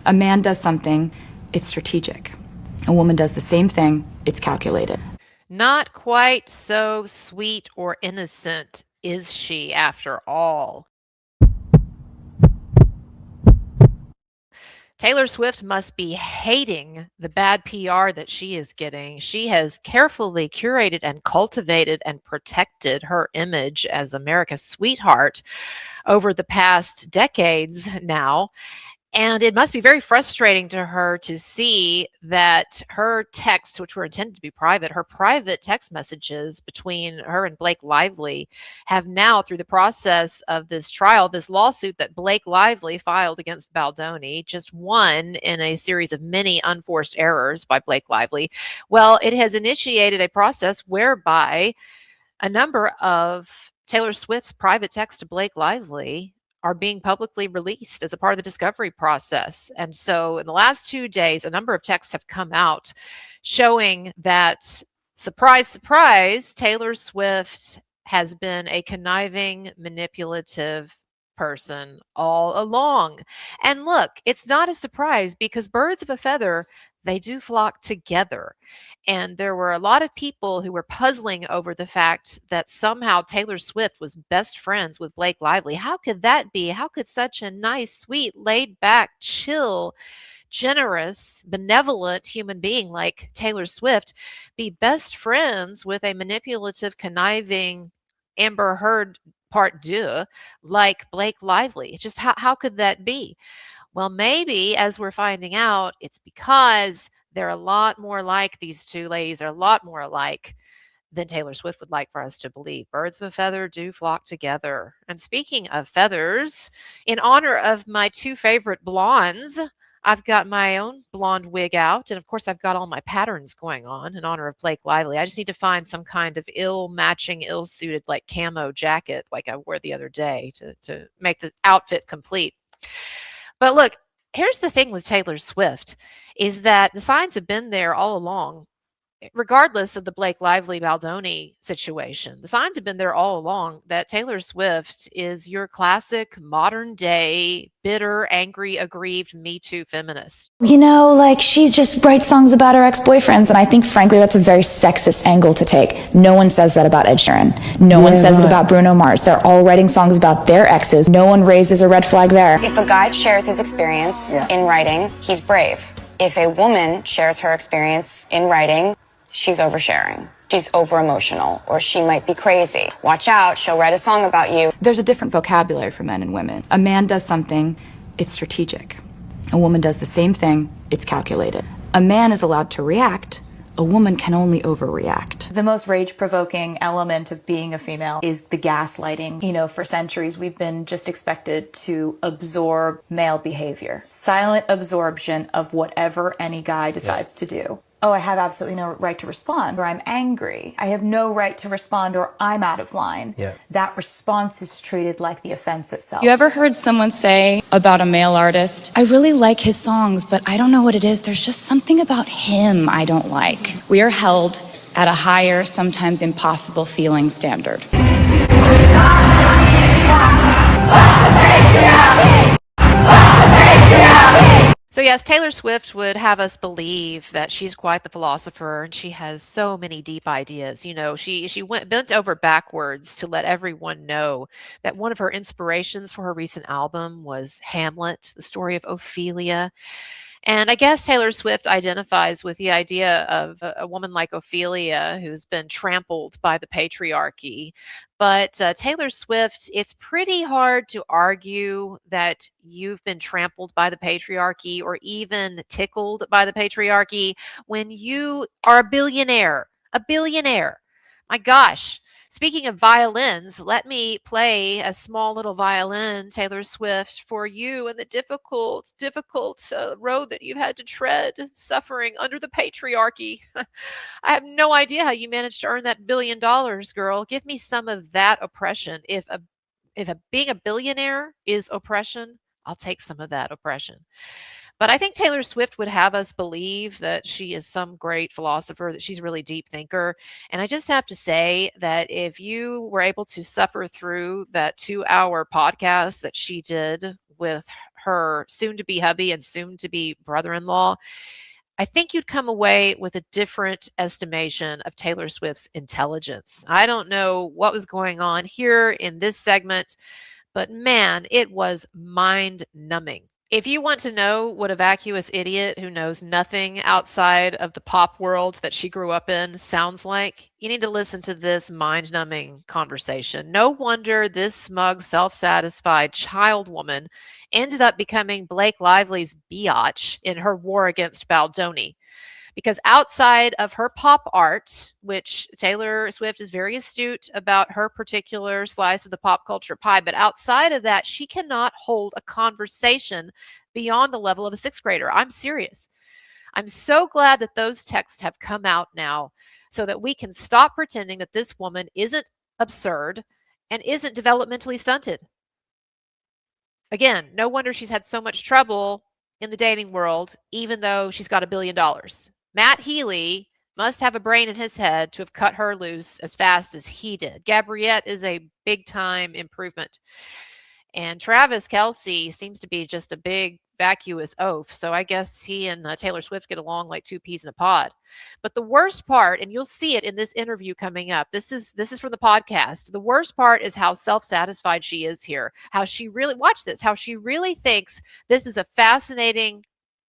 A man does something, it's strategic. A woman does the same thing, it's calculated. Not quite so sweet or innocent, is she, after all? Taylor Swift must be hating the bad PR that she is getting. She has carefully curated and cultivated and protected her image as America's sweetheart over the past decades now. And it must be very frustrating to her to see that her texts, which were intended to be private, her private text messages between her and Blake Lively have now, through the process of this trial, this lawsuit that Blake Lively filed against Baldoni, just one in a series of many unforced errors by Blake Lively. Well, it has initiated a process whereby a number of Taylor Swift's private texts to Blake Lively are being publicly released as a part of the discovery process. And so in the last 2 days, a number of texts have come out showing that, surprise, surprise, Taylor Swift has been a conniving, manipulative person all along. And look, it's not a surprise because birds of a feather, they do flock together. And there were a lot of people who were puzzling over the fact that somehow Taylor Swift was best friends with Blake Lively. How could that be? How could such a nice, sweet, laid back, chill, generous, benevolent human being like Taylor Swift be best friends with a manipulative, conniving Amber Heard part deux like Blake Lively? It's just how could that be? Well, maybe as we're finding out, it's because they're a lot more like these two ladies. They're a lot more alike than Taylor Swift would like for us to believe. Birds of a feather do flock together. And speaking of feathers, in honor of my two favorite blondes, I've got my own blonde wig out. And of course, I've got all my patterns going on in honor of Blake Lively. I just need to find some kind of ill-matching, ill-suited, like camo jacket like I wore the other day to make the outfit complete. But look, here's the thing with Taylor Swift is that the signs have been there all along, regardless of the Blake Lively Baldoni situation. The signs have been there all along that Taylor Swift is your classic modern day, bitter, angry, aggrieved Me Too feminist. You know, like she just writes songs about her ex-boyfriends, and I think frankly that's a very sexist angle to take. No one says that about Ed Sheeran. No one says it about Bruno Mars. They're all writing songs about their exes. No one raises a red flag there. If a guy shares his experience in writing, he's brave. If a woman shares her experience in writing, she's oversharing. She's over-emotional, or she might be crazy. Watch out, she'll write a song about you. There's a different vocabulary for men and women. A man does something, it's strategic. A woman does the same thing, it's calculated. A man is allowed to react, a woman can only overreact. The most rage-provoking element of being a female is the gaslighting. You know, for centuries, we've been just expected to absorb male behavior. Silent absorption of whatever any guy decides to do. Oh, I have absolutely no right to respond, or I'm angry. I have no right to respond, or I'm out of line. That response is treated like the offense itself. You ever heard someone say about a male artist, I really like his songs, but I don't know what it is. There's just something about him I don't like. We are held at a higher, sometimes impossible feeling standard. So yes, Taylor Swift would have us believe that she's quite the philosopher and she has so many deep ideas. You know, she bent over backwards to let everyone know that one of her inspirations for her recent album was Hamlet, the story of Ophelia. And I guess Taylor Swift identifies with the idea of a woman like Ophelia who's been trampled by the patriarchy. But Taylor Swift, it's pretty hard to argue that you've been trampled by the patriarchy or even tickled by the patriarchy when you are a billionaire. A billionaire. My gosh. Speaking of violins, let me play a small little violin, Taylor Swift, for you and the difficult road that you've had to tread, suffering under the patriarchy. I have no idea how you managed to earn that $1 billion, girl. Give me some of that oppression. If being a billionaire is oppression, I'll take some of that oppression. But I think Taylor Swift would have us believe that she is some great philosopher, that she's a really deep thinker. And I just have to say that if you were able to suffer through that 2-hour podcast that she did with her soon-to-be hubby and soon-to-be brother-in-law, I think you'd come away with a different estimation of Taylor Swift's intelligence. I don't know what was going on here in this segment, but man, it was mind-numbing. If you want to know what a vacuous idiot who knows nothing outside of the pop world that she grew up in sounds like, you need to listen to this mind-numbing conversation. No wonder this smug, self-satisfied child woman ended up becoming Blake Lively's biatch in her war against Baldoni. Because outside of her pop art, which Taylor Swift is very astute about her particular slice of the pop culture pie, but outside of that, she cannot hold a conversation beyond the level of a sixth grader. I'm serious. I'm so glad that those texts have come out now so that we can stop pretending that this woman isn't absurd and isn't developmentally stunted. Again, no wonder she's had so much trouble in the dating world, even though she's got $1 billion. Matt Healy must have a brain in his head to have cut her loose as fast as he did. Gabriette is a big-time improvement. And Travis Kelce seems to be just a big, vacuous oaf. So I guess he and Taylor Swift get along like two peas in a pod. But the worst part, and you'll see it in this interview coming up, this is from the podcast. The worst part is how self-satisfied she is here. How she really, watch this, how she really thinks this is a fascinating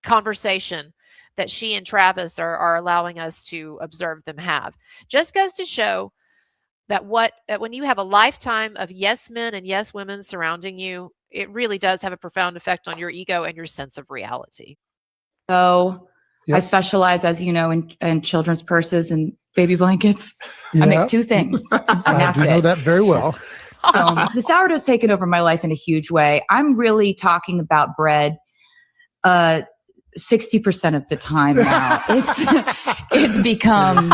conversation that she and Travis are allowing us to observe them have. Just goes to show that when you have a lifetime of yes men and yes women surrounding you, it really does have a profound effect on your ego and your sense of reality. So Yep. I specialize, as you know, in children's purses and baby blankets. I make two things, and I that's do know it. that very well. The sourdough's taken over my life in a huge way. I'm really talking about bread 60% of the time now. It's become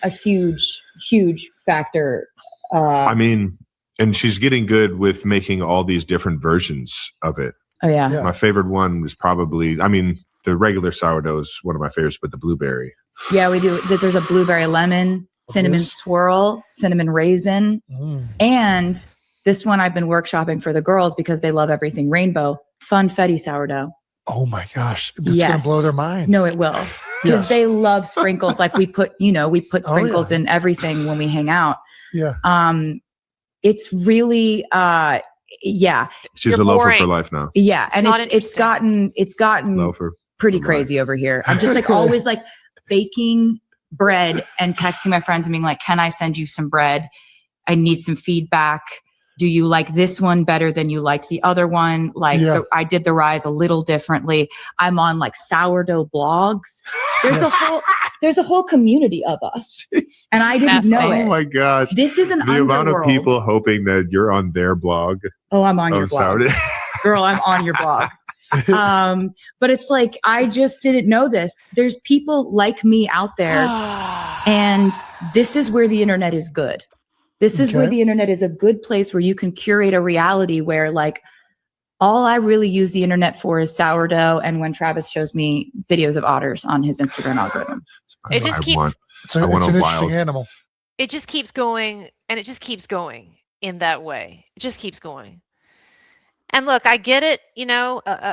a huge factor. I mean, and she's getting good with making all these different versions of it. Oh yeah. Yeah. My favorite one was probably, I mean, the regular sourdough is one of my favorites, but the blueberry. Yeah, we do. There's a blueberry lemon, cinnamon Yes. swirl, cinnamon raisin, and this one I've been workshopping for the girls because they love everything rainbow. Funfetti sourdough. Oh my gosh. It's going to blow their mind. No, it will. Because Yes. they love sprinkles. Like we put sprinkles in everything when we hang out. Yeah. It's really, yeah. She's You're a loafer boring. for life now. Yeah. It's And not it's gotten Loafer. pretty for life. crazy over here. I'm just like always like baking bread and texting my friends and being like, can I send you some bread? I need some feedback. Do you like this one better than you liked the other one? Like I did the rise a little differently. I'm on like sourdough blogs. There's a whole community of us. And I didn't know Fascinating. it. Oh my gosh. This is an The amount of underworld. people hoping that you're on their blog. Oh, I'm on your of blog. sourdough. Girl, I'm on your blog. But it's like, I just didn't know this. There's people like me out there. And this is where the internet is good. This is where the internet is a good place where you can curate a reality where like all I really use the internet for is sourdough. And when Travis shows me videos of otters on his Instagram algorithm. It just I keeps want- It's, I want it's a an wild- interesting animal. it just keeps going, and it just keeps going in that way. It just keeps going. And look, I get it,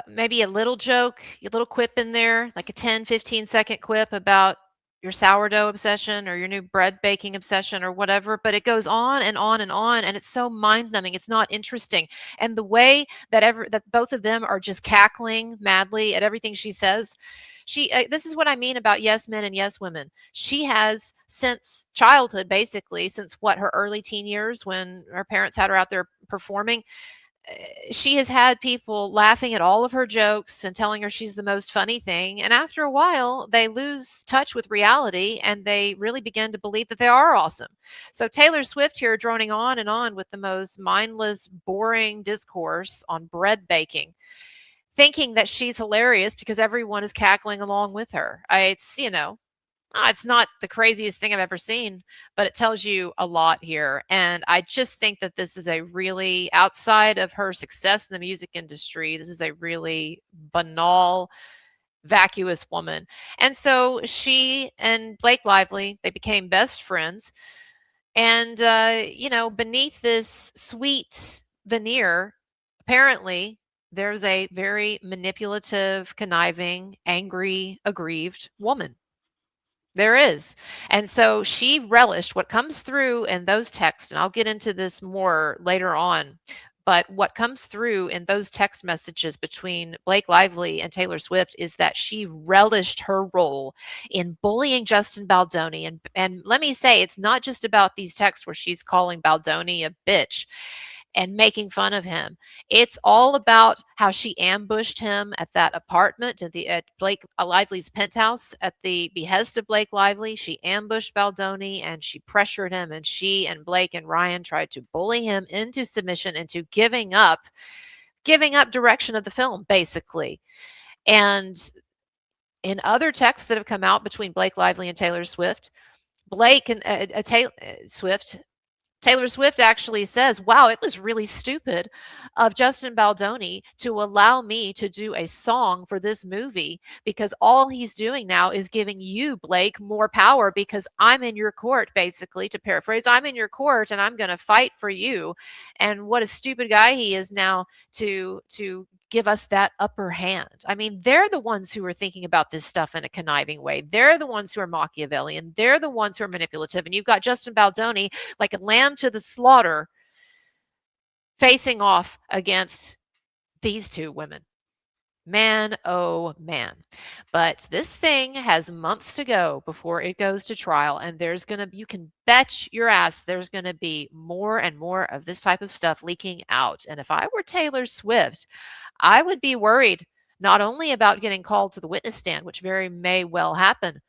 maybe a little joke, a little quip in there, like a 10, 15-second quip about your sourdough obsession or your new bread baking obsession or whatever, but it goes on and on and on, and it's so mind-numbing. It's not interesting. And the way that both of them are just cackling madly at everything she says, this is what I mean about yes men and yes women. She has, since childhood, basically, since her early teen years when her parents had her out there performing, she has had people laughing at all of her jokes and telling her she's the most funny thing. And after a while, they lose touch with reality and they really begin to believe that they are awesome. So Taylor Swift here droning on and on with the most mindless, boring discourse on bread baking, thinking that she's hilarious because everyone is cackling along with her. It's not the craziest thing I've ever seen, but it tells you a lot here. And I just think that this is a really, outside of her success in the music industry, this is a really banal, vacuous woman. And so she and Blake Lively, they became best friends. And, beneath this sweet veneer, apparently, there's a very manipulative, conniving, angry, aggrieved woman. There is. And so she relished what comes through in those texts, and I'll get into this more later on. But what comes through in those text messages between Blake Lively and Taylor Swift is that she relished her role in bullying Justin Baldoni. And let me say, it's not just about these texts where she's calling Baldoni a bitch and making fun of him. It's all about how she ambushed him at that apartment at Blake Lively's penthouse at the behest of Blake Lively. She ambushed Baldoni and she pressured him, and she and Blake and Ryan tried to bully him into submission, into giving up direction of the film, basically. And in other texts that have come out between Blake Lively and Taylor Swift, Taylor Swift actually says, wow, it was really stupid of Justin Baldoni to allow me to do a song for this movie, because all he's doing now is giving you, Blake, more power because I'm in your court, basically, to paraphrase. I'm in your court and I'm going to fight for you. And what a stupid guy he is now to give us that upper hand. I mean, they're the ones who are thinking about this stuff in a conniving way. They're the ones who are Machiavellian. They're the ones who are manipulative. And you've got Justin Baldoni like a lamb to the slaughter facing off against these two women. Man, oh man. But this thing has months to go before it goes to trial. And you can bet your ass there's going to be more and more of this type of stuff leaking out. And if I were Taylor Swift, I would be worried not only about getting called to the witness stand, which very may well happen.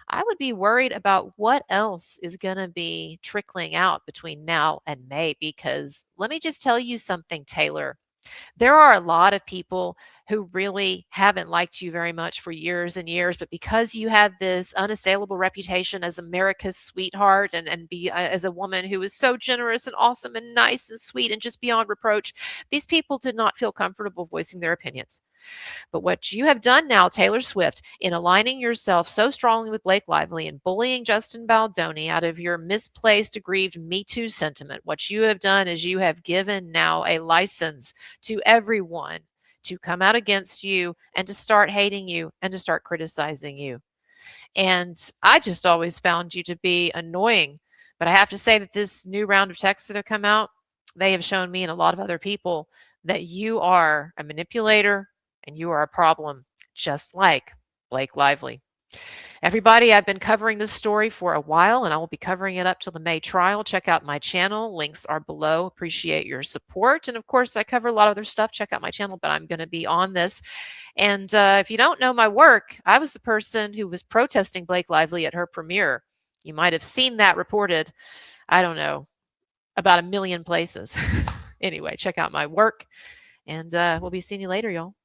I would be worried about what else is going to be trickling out between now and May, because let me just tell you something, Taylor. There are a lot of people who really haven't liked you very much for years and years, but because you had this unassailable reputation as America's sweetheart and as a woman who was so generous and awesome and nice and sweet and just beyond reproach, these people did not feel comfortable voicing their opinions. But what you have done now, Taylor Swift, in aligning yourself so strongly with Blake Lively and bullying Justin Baldoni out of your misplaced, aggrieved Me Too sentiment, what you have done is you have given now a license to everyone to come out against you and to start hating you and to start criticizing you. And I just always found you to be annoying. But I have to say that this new round of texts that have come out, they have shown me and a lot of other people that you are a manipulator and you are a problem, just like Blake Lively. Everybody, I've been covering this story for a while, and I will be covering it up till the May trial. Check out my channel. Links are below. Appreciate your support. And of course, I cover a lot of other stuff. Check out my channel, but I'm going to be on this. And if you don't know my work, I was the person who was protesting Blake Lively at her premiere. You might have seen that reported, I don't know, about 1 million places. Anyway, check out my work, and we'll be seeing you later, y'all.